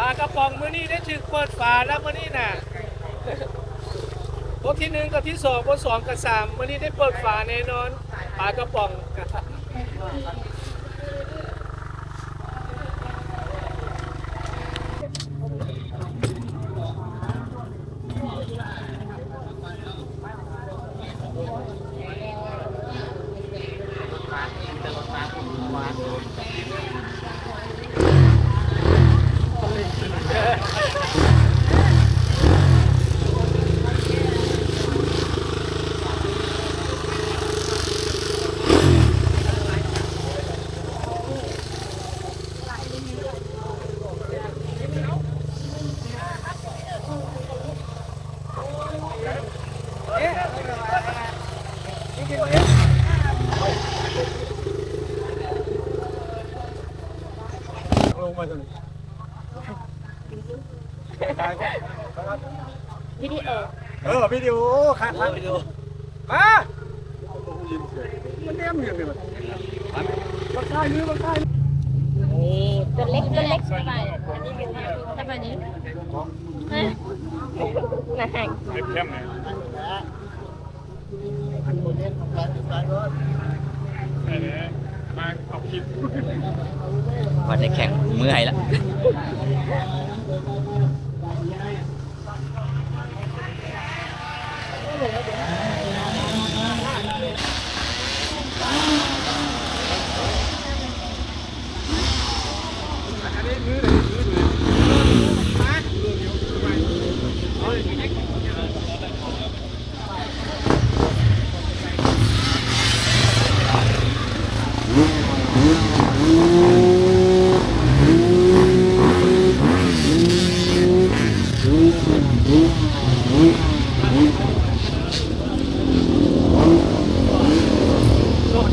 ลากระป๋องมื้อนี้ได้ถึกเปิดฝาแล้วมื้อนี้น่ะตัวที่1กับที่2ตัว2กับ3มื้อนี้ได้เปิดฝาแน่นอนปลากระป๋องลงมาตรงนี้วิดีโอวิดีโอค่ะวิดีโอมามันแนมอยู่นี่มันใกล้มือมันใกล้ตัวเล็กสบายอันนี้เป็นสบายนี้นะแห้งเล็กเข้มเลยมาเอาคลิปวันได้แข่งเมื่อยแล้ว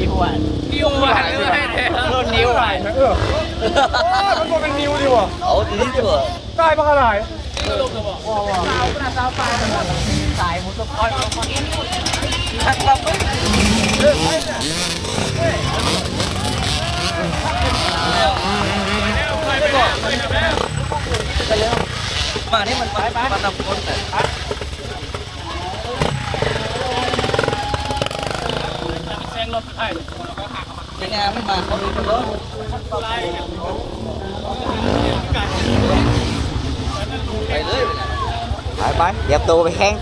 นิ้วหวานเลยนิ้วหวานมันก็เป็นนิ้วดีวะเอาดีดีกว่าใต้ปะกระไรสายมุสลิมทักครับมาที่มันมาทำคนแต่แซงรถไทยยังไงไม่มาเขาดูกันรถไปเลยไปเดี๋ยวตัวไปแข่ง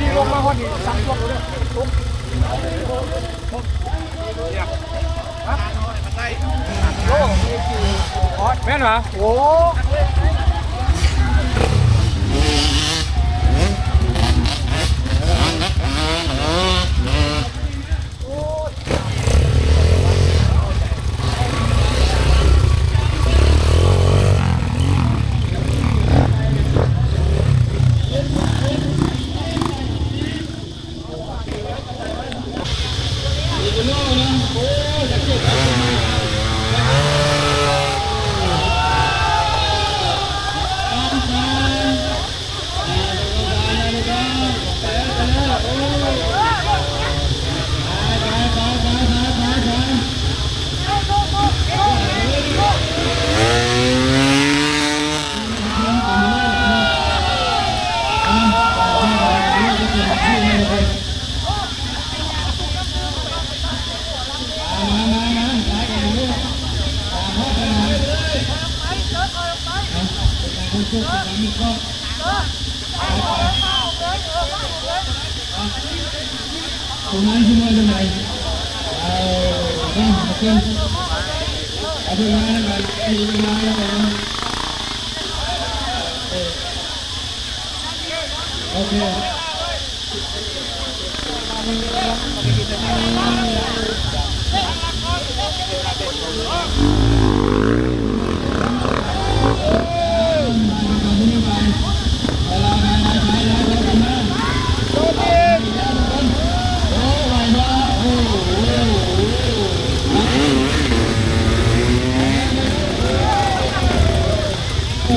นี่ลงมาพอดีสั่งพวกเราเลยตุ๊กแม่นเหรอโอ้Semua semua. Okey. Ada mana lagi mana? Okey. Kalau เ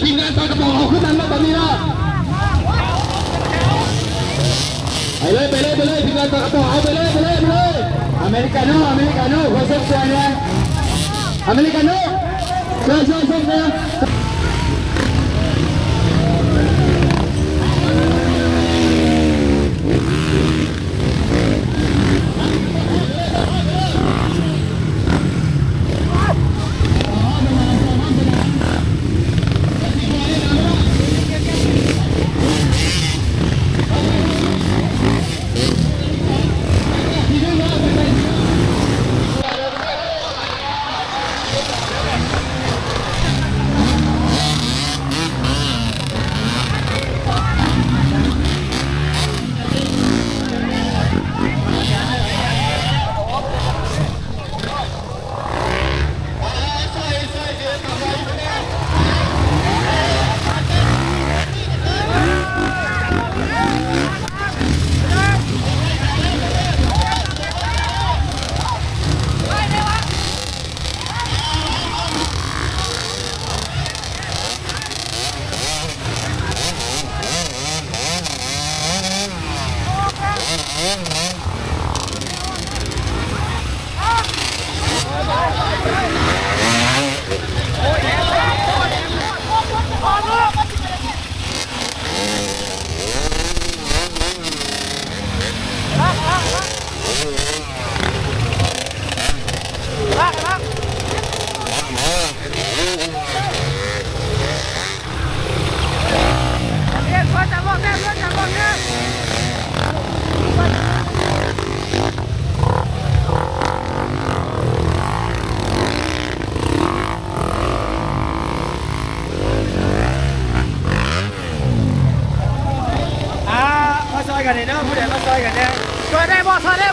ทีมงานปากกระป๋องเอาขึ้นนั้นแล้วตอนนี้นะไปเลยทีมงานปากกระป๋องเอาไปเลยอเมริกาโน่คนส่งสวยเนี่ยอเมริกาโน่ช่วยส่งเนี่ยมาซอยกันเนี่ยเนาะผู้ใดมาซอยกันเนี่ยซอยได้บ่ซอยได้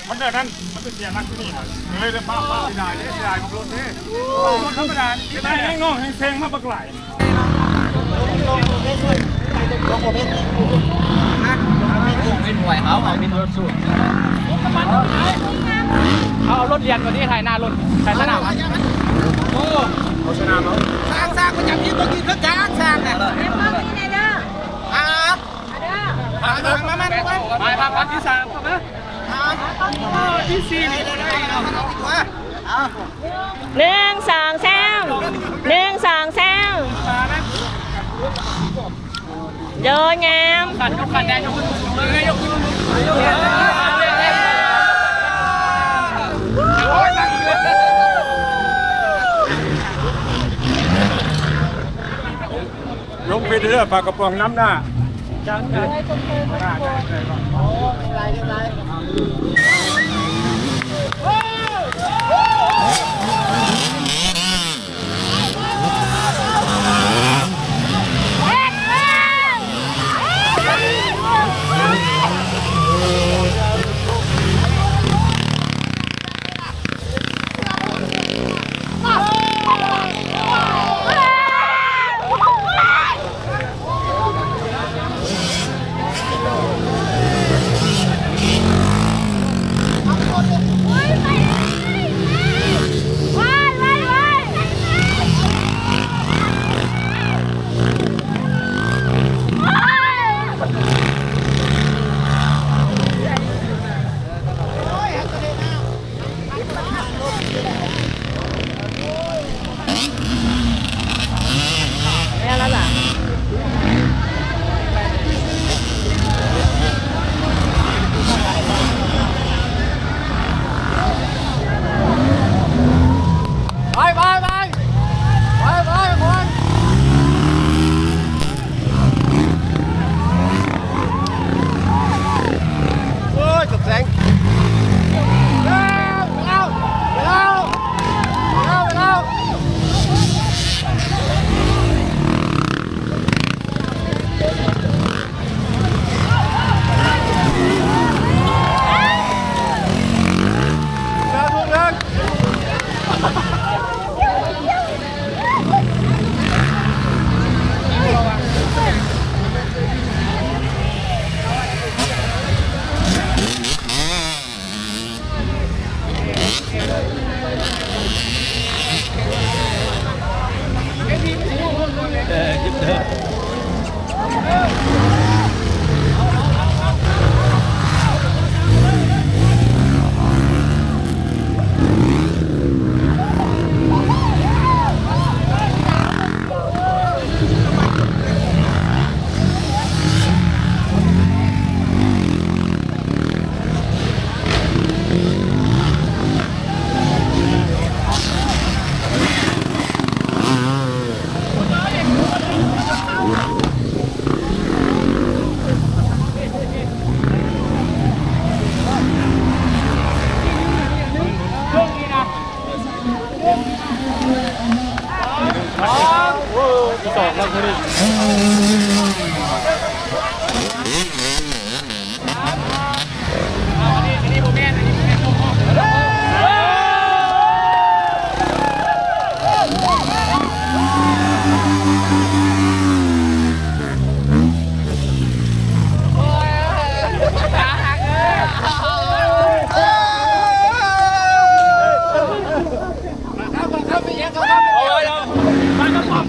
มันเดินนั้นมันเป็นเสียงนักที่นี่เลยจะป้าที่ได้ที่ได้ของรถนี่รถธรรมดาที่ได้แห้งน้องแห้งเพลงมาบักไหลเป็นหน่วยเขาเป็นรถสูตรเอารถเรียนวันนี้ถ่ายหน้ารถถ่ายสนามโอ้เอาสนามเอาสร้างประจำที่ต้องกินรถจ้างสร้างเนี่ย เอ็มมาที่ไหนเด้อมาพักที่3ครับนะที่4นี่ได้เนาะ 1 2 3 1 2 3โดนงาม ขันยกขันแดงยกขึ้นเลยยกขึ้นลงไปเรื่อยปลากระป๋องน้ำหน้า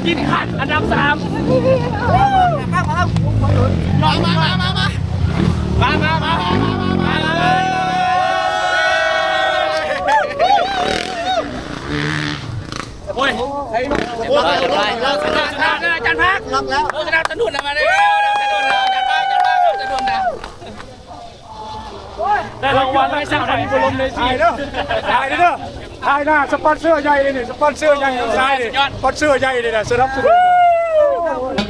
กินขัดอันดับ3โอ้ยใครมาเราชนะอาจารย์พักลองแล้วเราชนะสนุนมาเลยสนุนเราอาจารย์พักสนุนนะได้รางวัลไม่สร้างความบุญเลยสิ ถ่ายเด้อถ่ายหน้าสปอนเซอร์ใหญ่เลยนี่สปอนเซอร์ใหญ่ทางซ้ายนี่สปอนเซอร์ใหญ่เลยนะสนับสนุน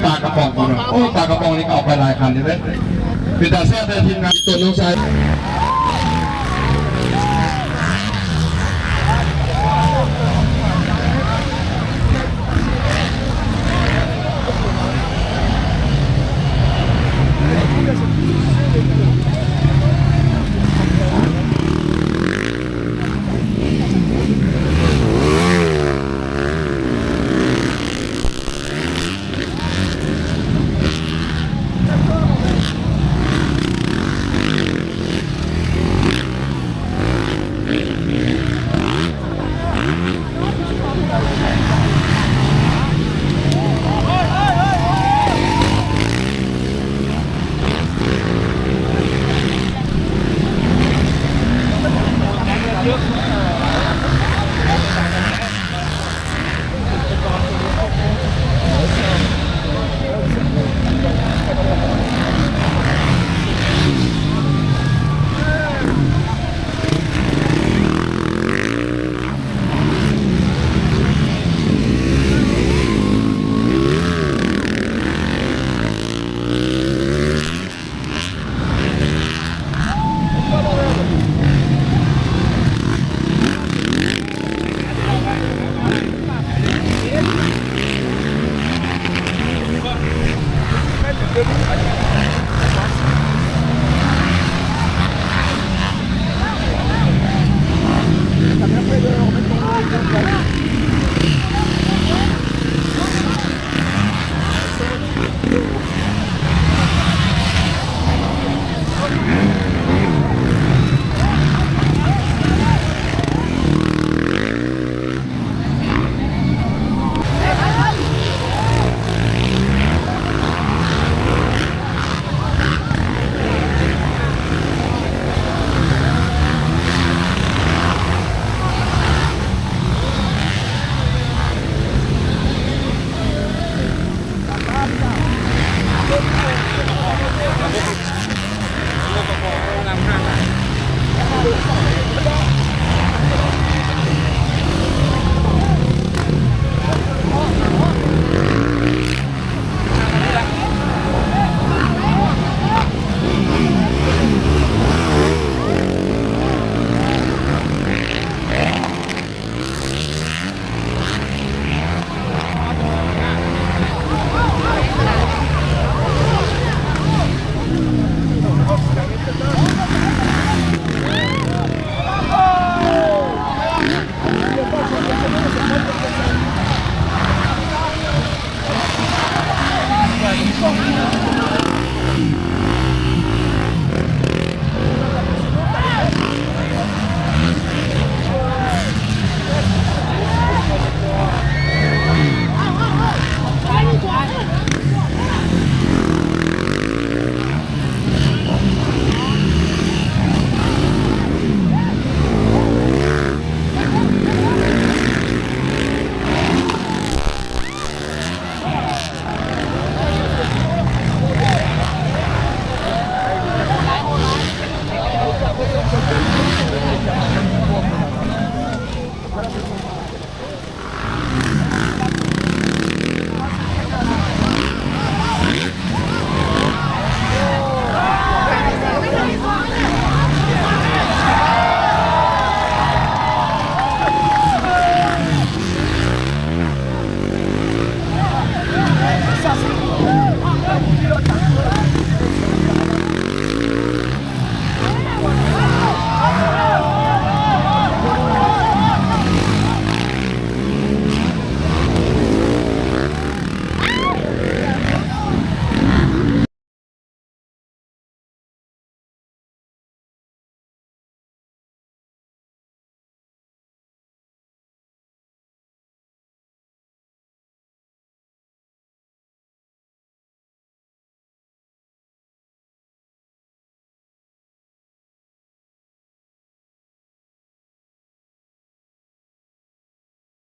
ปลากระป๋องโอ้ปลากระป๋องนี่ก็ออกไปหลายคันเลยเป็นตาแซ่บแต่ทีมงานตัวน้องชาย